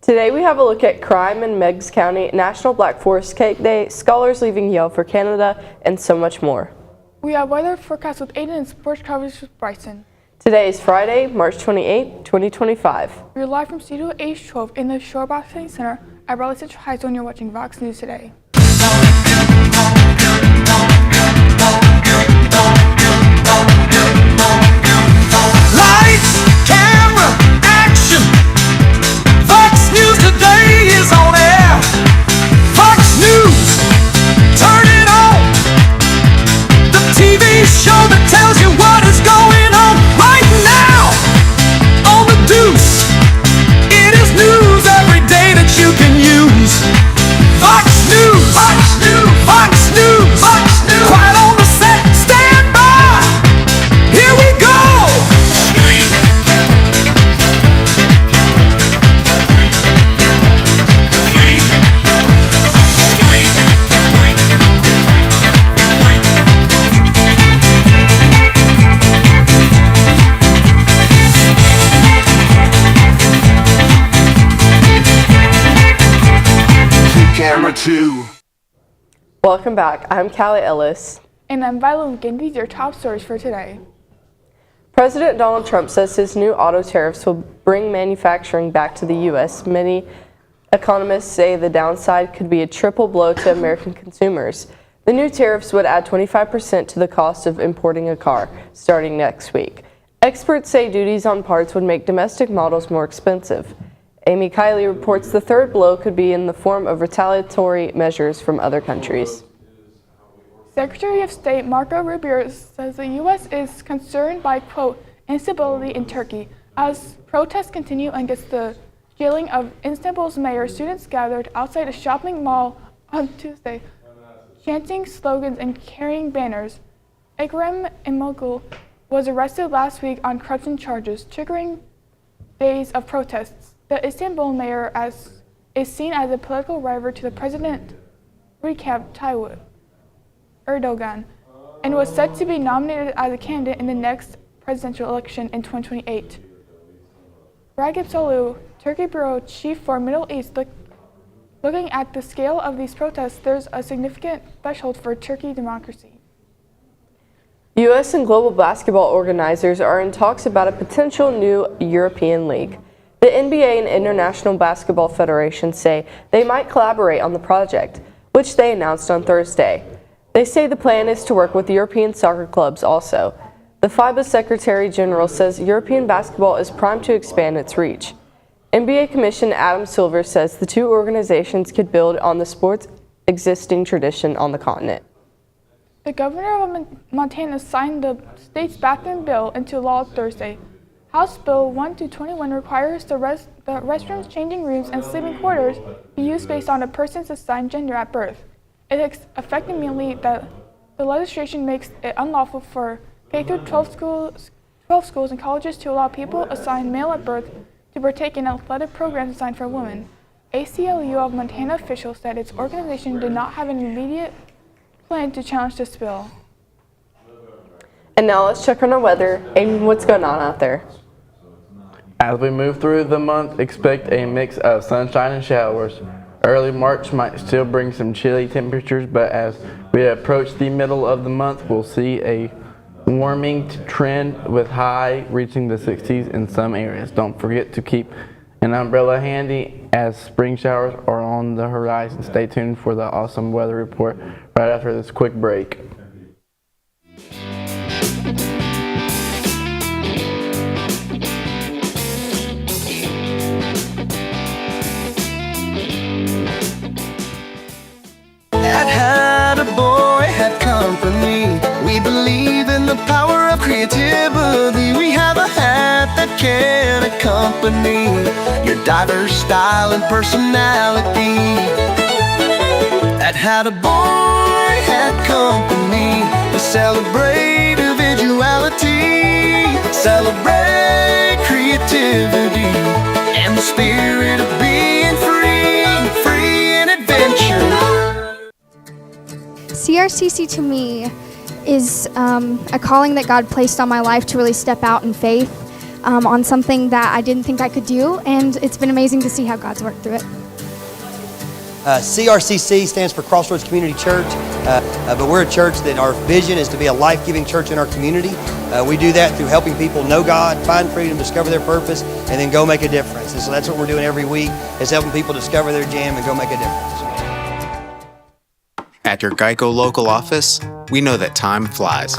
Today we have a look at crime in Meigs County, National Black Forest Cake Day, scholars leaving Yale for Canada, and so much more. We have weather forecast with Aiden and sports coverage with Bryson. Today is Friday, March 28, 2025. We're live from Studio H12 in the Shoreboxing Center at Raleigh Central High School, and you're watching Vox News Today. Lights, camera, action. Vox News Today is on air. Vox News, turn it on. The TV show that tells you what is going on right now. On the Deuce, it is news every day that you can use. Vox News, Vox News, Vox News, Vox News. Quiet on the set, stand by. Here we go. Camera 2. Welcome back. I'm Callie Ellis. And I'm Viola Lincoln. These are your top stories for today. President Donald Trump says his new auto tariffs will bring manufacturing back to the U.S. Many economists say the downside could be a triple blow to American consumers. The new tariffs would add 25% to the cost of importing a car starting next week. Experts say duties on parts would make domestic models more expensive. Amy Kiley reports the third blow could be in the form of retaliatory measures from other countries. Secretary of State Marco Rubio says the U.S. is concerned by, quote, instability in Turkey as protests continue against the jailing of Istanbul's mayor. Students gathered outside a shopping mall on Tuesday, chanting slogans and carrying banners. Ekrem İmamoğlu was arrested last week on corruption charges, triggering days of protests. The Istanbul mayor is seen as a political rival to the president, Recep Tayyip Erdogan, and was set to be nominated as a candidate in the next presidential election in 2028. Ragip Solu, Turkey Bureau Chief for Middle East, looking at the scale of these protests, there's a significant threshold for Turkey democracy. U.S. and global basketball organizers are in talks about a potential new European league. The NBA and International Basketball Federation say they might collaborate on the project, which they announced on Thursday. They say the plan is to work with European soccer clubs also. The FIBA Secretary General says European basketball is primed to expand its reach. NBA Commissioner Adam Silver says the two organizations could build on the sport's existing tradition on the continent. The governor of Montana signed the state's bathroom bill into law Thursday. House Bill 1-21 requires the restrooms, changing rooms, and sleeping quarters be used based on a person's assigned gender at birth. It is effective immediately that the legislation makes it unlawful for K-12 schools and colleges to allow people assigned male at birth to partake in athletic programs designed for women. ACLU of Montana officials said its organization did not have an immediate plan to challenge this bill. And now let's check on our weather and what's going on out there. As we move through the month, expect a mix of sunshine and showers. Early March might still bring some chilly temperatures, but as we approach the middle of the month, we'll see a warming trend with high reaching the 60s in some areas. Don't forget to keep an umbrella handy as spring showers are on the horizon. Stay tuned for the awesome weather report right after this quick break. We believe in the power of creativity. We have a hat that can accompany your diverse style and personality. At Had a Boy Hat Company, we celebrate individuality, celebrate creativity, and the spirit of being free in adventure. CRCC to me is a calling that God placed on my life to really step out in faith. on something that I didn't think I could do, and it's been amazing to see how God's worked through it. CRCC stands for Crossroads Community Church, but we're a church that our vision is to be a life-giving church in our community. We do that through helping people know God, find freedom, discover their purpose, and then go make a difference. And so that's what we're doing every week, is helping people discover their jam and go make a difference. At your Geico local office, we know that time flies.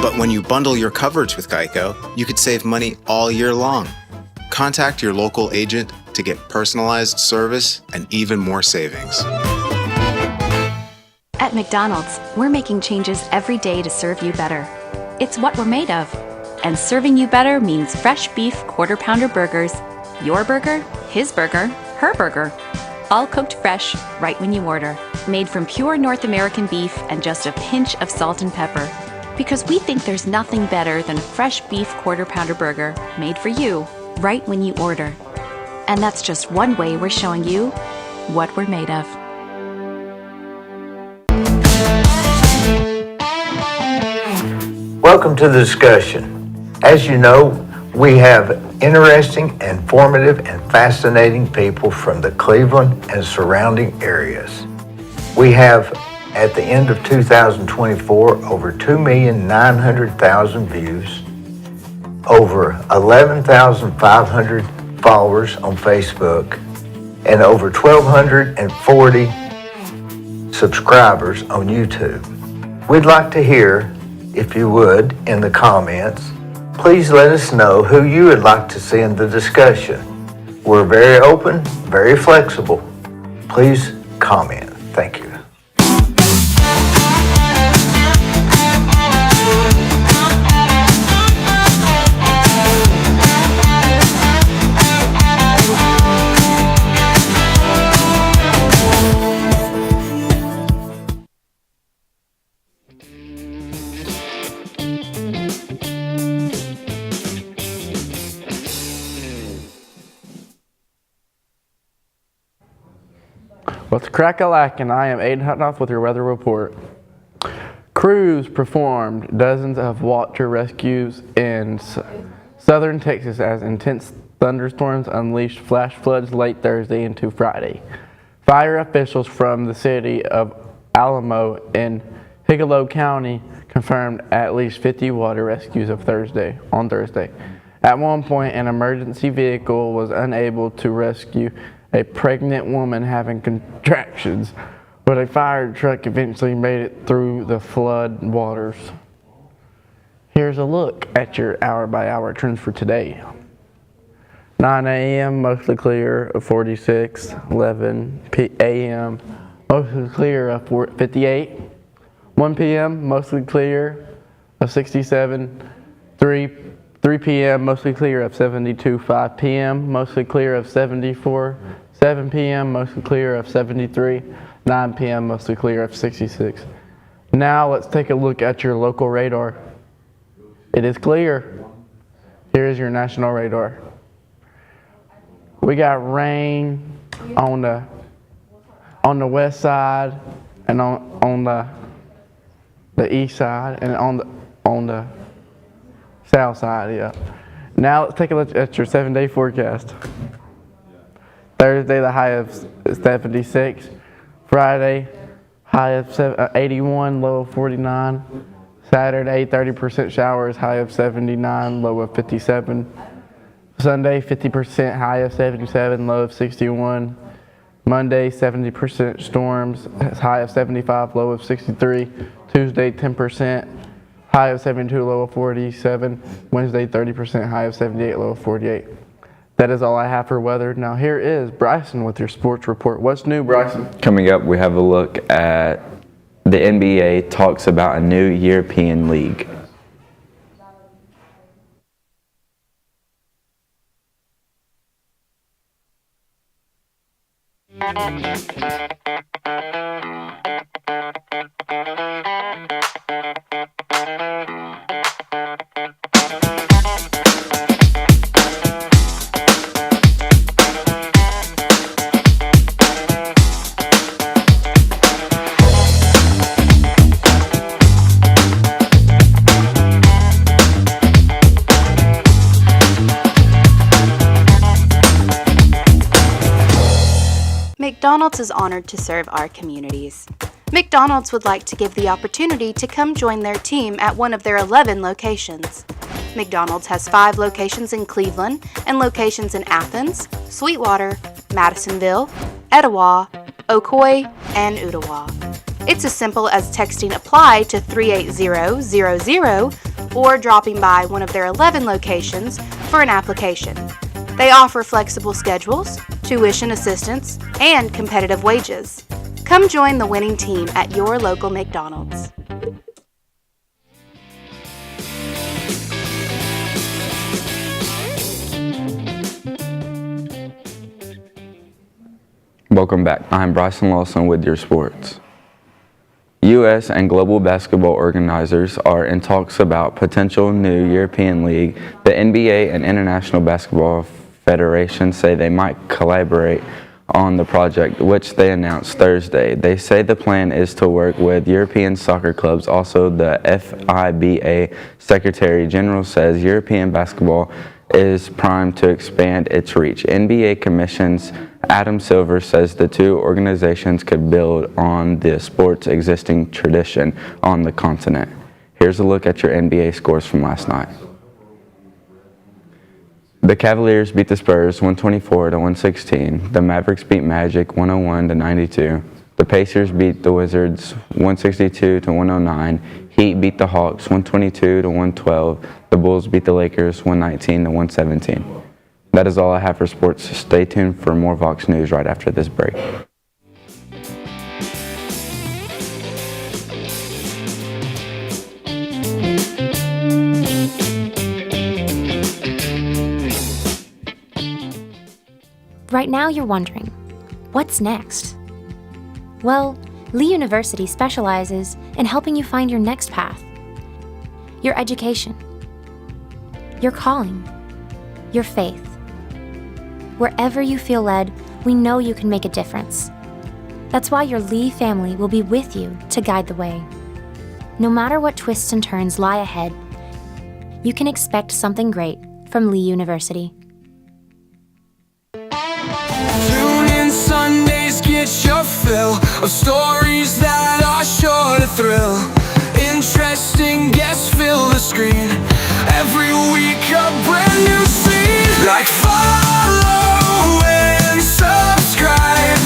But when you bundle your coverage with Geico, you could save money all year long. Contact your local agent to get personalized service and even more savings. At McDonald's, we're making changes every day to serve you better. It's what we're made of. And serving you better means fresh beef quarter-pounder burgers. Your burger, his burger, her burger. All cooked fresh, right when you order. Made from pure North American beef and just a pinch of salt and pepper. Because we think there's nothing better than a fresh beef quarter-pounder burger made for you, right when you order. And that's just one way we're showing you what we're made of. Welcome to the discussion. As you know, we have interesting, informative, and fascinating people from the Cleveland and surrounding areas. We have, at the end of 2024, over 2,900,000 views, over 11,500 followers on Facebook, and over 1,240 subscribers on YouTube. We'd like to hear, if you would, in the comments, please let us know who you would like to see in the discussion. We're very open, very flexible. Please comment. Thank you. What's crack-a-lackin'? I am Aiden Hutnoff with your weather report. Crews performed dozens of water rescues in southern Texas as intense thunderstorms unleashed flash floods late Thursday into Friday. Fire officials from the city of Alamo in Hipgnosis County confirmed at least 50 water rescues on Thursday. At one point, an emergency vehicle was unable to rescue a pregnant woman having contractions, but a fire truck eventually made it through the flood waters. Here's a look at your hour-by-hour trends for today. 9 a.m. mostly clear of 46, 11 a.m. mostly clear of 58, 1 p.m. mostly clear of 67, 3 p.m. mostly clear of 72, 5 p.m. mostly clear of 74, 7 p.m. mostly clear of 73, 9 p.m. mostly clear of 66. Now let's take a look at your local radar. It is clear. Here is your national radar. We got rain on the west side and on the east side and on the south side, yeah. Now let's take a look at your 7-day forecast. Thursday, the high of 76. Friday, high of 81, low of 49. Saturday, 30% showers, high of 79, low of 57. Sunday, 50%, high of 77, low of 61. Monday, 70% storms, high of 75, low of 63. Tuesday, 10%, high of 72, low of 47. Wednesday, 30%, high of 78, low of 48. That is all I have for weather. Now here is Bryson with your sports report. What's new, Bryson? Coming up, we have a look at the NBA talks about a new European league. McDonald's is honored to serve our communities. McDonald's would like to give the opportunity to come join their team at one of their 11 locations. McDonald's has 5 locations in Cleveland and locations in Athens, Sweetwater, Madisonville, Etowah, Ocoee, and Ottawa. It's as simple as texting APPLY to 38000 or dropping by one of their 11 locations for an application. They offer flexible schedules, tuition assistance, and competitive wages. Come join the winning team at your local McDonald's. Welcome back. I'm Bryson Lawson with your sports. U.S. and global basketball organizers are in talks about potential new European League. The NBA and International Basketball Federation say they might collaborate on the project, which they announced Thursday. They say the plan is to work with European soccer clubs. Also, the FIBA Secretary General says European basketball is primed to expand its reach. NBA Commission's Adam Silver says the two organizations could build on the sport's existing tradition on the continent. Here's a look at your NBA scores from last night. The Cavaliers beat the Spurs 124-116. The Mavericks beat Magic 101-92. The Pacers beat the Wizards 162-109. Heat beat the Hawks 122-112. The Bulls beat the Lakers 119-117. That is all I have for sports. Stay tuned for more Vox News right after this break. Right now you're wondering, what's next? Well, Lee University specializes in helping you find your next path, your education, your calling, your faith. Wherever you feel led, we know you can make a difference. That's why your Lee family will be with you to guide the way. No matter what twists and turns lie ahead, you can expect something great from Lee University. Tune in Sundays, get your fill of stories that are sure to thrill. Interesting guests fill the screen. Every week a brand new scene. Like follow and subscribe.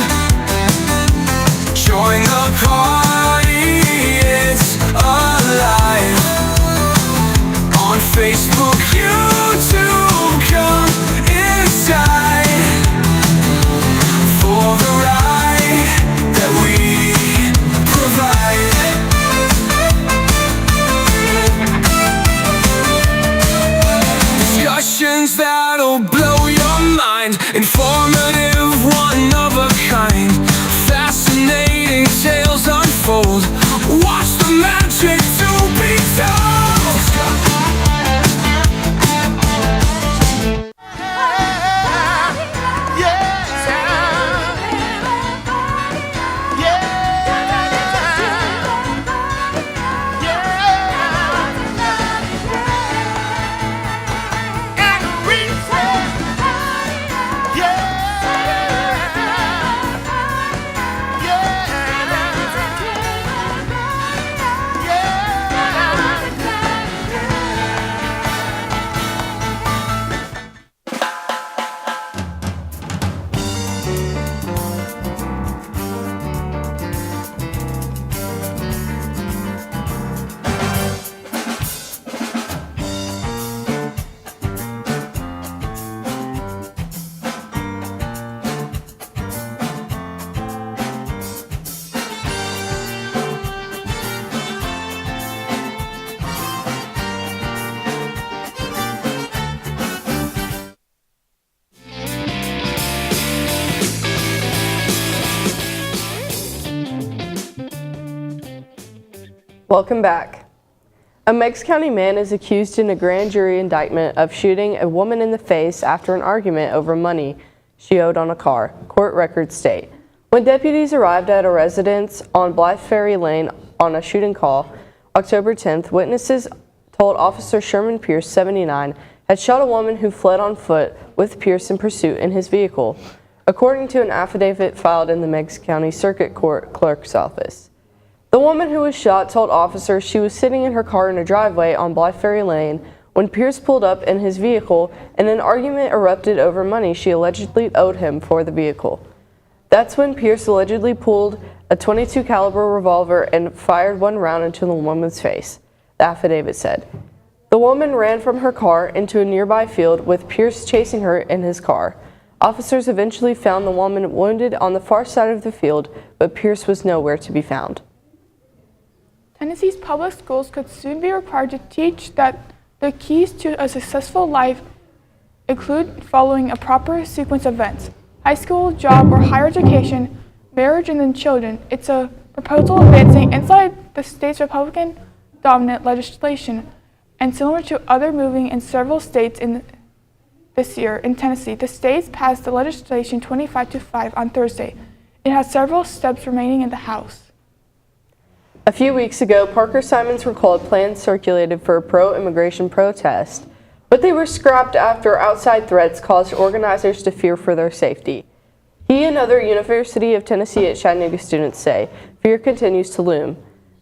Join the party, it's alive. On Facebook, YouTube, come inside. For the ride that we provide. Discussions that'll blow your mind. Informative, one of a kind. Fascinating tales unfold. Watch the magic to be told. Welcome back. A Meigs County man is accused in a grand jury indictment of shooting a woman in the face after an argument over money she owed on a car, court records state. When deputies arrived at a residence on Blythe Ferry Lane on a shooting call, October 10th, witnesses told Officer Sherman Pierce, 79, had shot a woman who fled on foot with Pierce in pursuit in his vehicle. according to an affidavit filed in the Meigs County Circuit Court Clerk's Office. The woman who was shot told officers she was sitting in her car in a driveway on Blytheferry Lane when Pierce pulled up in his vehicle and an argument erupted over money she allegedly owed him for the vehicle. That's when Pierce allegedly pulled a .22 caliber revolver and fired one round into the woman's face, the affidavit said. The woman ran from her car into a nearby field with Pierce chasing her in his car. Officers eventually found the woman wounded on the far side of the field, but Pierce was nowhere to be found. Tennessee's public schools could soon be required to teach that the keys to a successful life include following a proper sequence of events: high school, job, or higher education, marriage, and then children. It's a proposal advancing inside the state's Republican-dominant legislation and similar to other moving in several states this year. In Tennessee, the states passed the legislation 25-5 on Thursday. It has several steps remaining in the House. A few weeks ago, Parker Simons recalled plans circulated for a pro-immigration protest, but they were scrapped after outside threats caused organizers to fear for their safety. He and other University of Tennessee at Chattanooga students say fear continues to loom.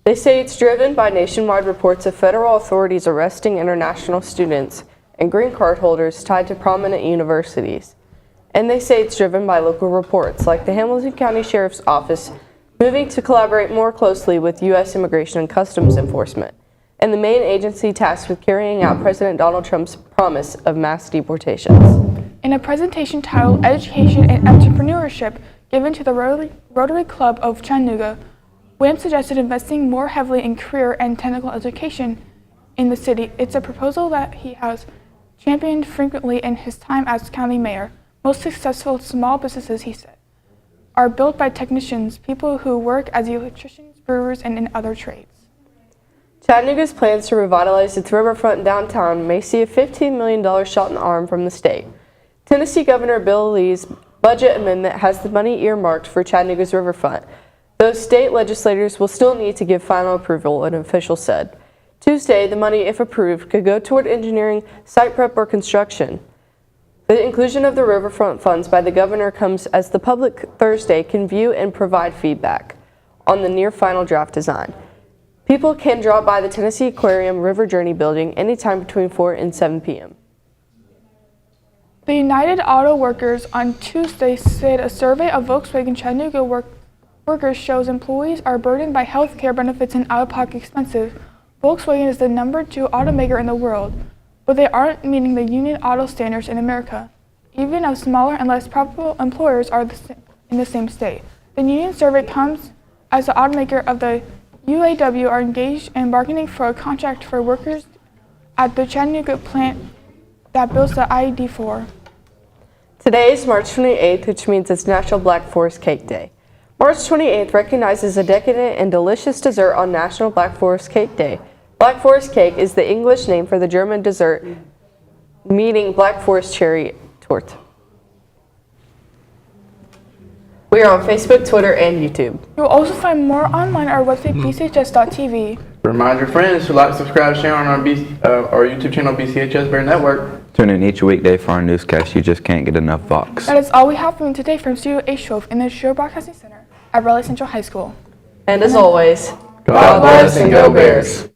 They say it's driven by nationwide reports of federal authorities arresting international students and green card holders tied to prominent universities. And they say it's driven by local reports, like the Hamilton County Sheriff's Office moving to collaborate more closely with U.S. Immigration and Customs Enforcement, and the main agency tasked with carrying out President Donald Trump's promise of mass deportations. In a presentation titled Education and Entrepreneurship given to the Rotary Club of Chattanooga, Williams suggested investing more heavily in career and technical education in the city. It's a proposal that he has championed frequently in his time as county mayor. Most successful small businesses, he said, are built by technicians, people who work as electricians, brewers, and in other trades. Chattanooga's plans to revitalize its riverfront downtown may see a $15 million shot in the arm from the state. Tennessee Governor Bill Lee's budget amendment has the money earmarked for Chattanooga's riverfront, though state legislators will still need to give final approval, an official said. Tuesday, the money, if approved, could go toward engineering, site prep, or construction. The inclusion of the riverfront funds by the governor comes as the public Thursday can view and provide feedback on the near-final draft design. People can drop by the Tennessee Aquarium River Journey building anytime between 4 and 7 p.m. The United Auto Workers on Tuesday said a survey of Volkswagen Chattanooga workers shows employees are burdened by health care benefits and out-of-pocket expenses. Volkswagen is the #2 automaker in the world, but they aren't meeting the union auto standards in America. Even of smaller and less profitable employers are in the same state. The union survey comes as the automaker of the UAW are engaged in bargaining for a contract for workers at the Chattanooga plant that builds the ID4. Today is March 28th, which means it's National Black Forest Cake Day. March 28th recognizes a decadent and delicious dessert on National Black Forest Cake Day. Black Forest cake is the English name for the German dessert meaning Black Forest cherry torte. We are on Facebook, Twitter, and YouTube. You'll also find more online at our website, BCHS.TV. Remind your friends to like, subscribe, share on our YouTube channel, BCHS Bear Network. Tune in each weekday for our newscast. You just can't get enough Vox. That is all we have for you today from Studio H12 in the Show Broadcasting Center at Raleigh Central High School. And as always, God bless and go Bears.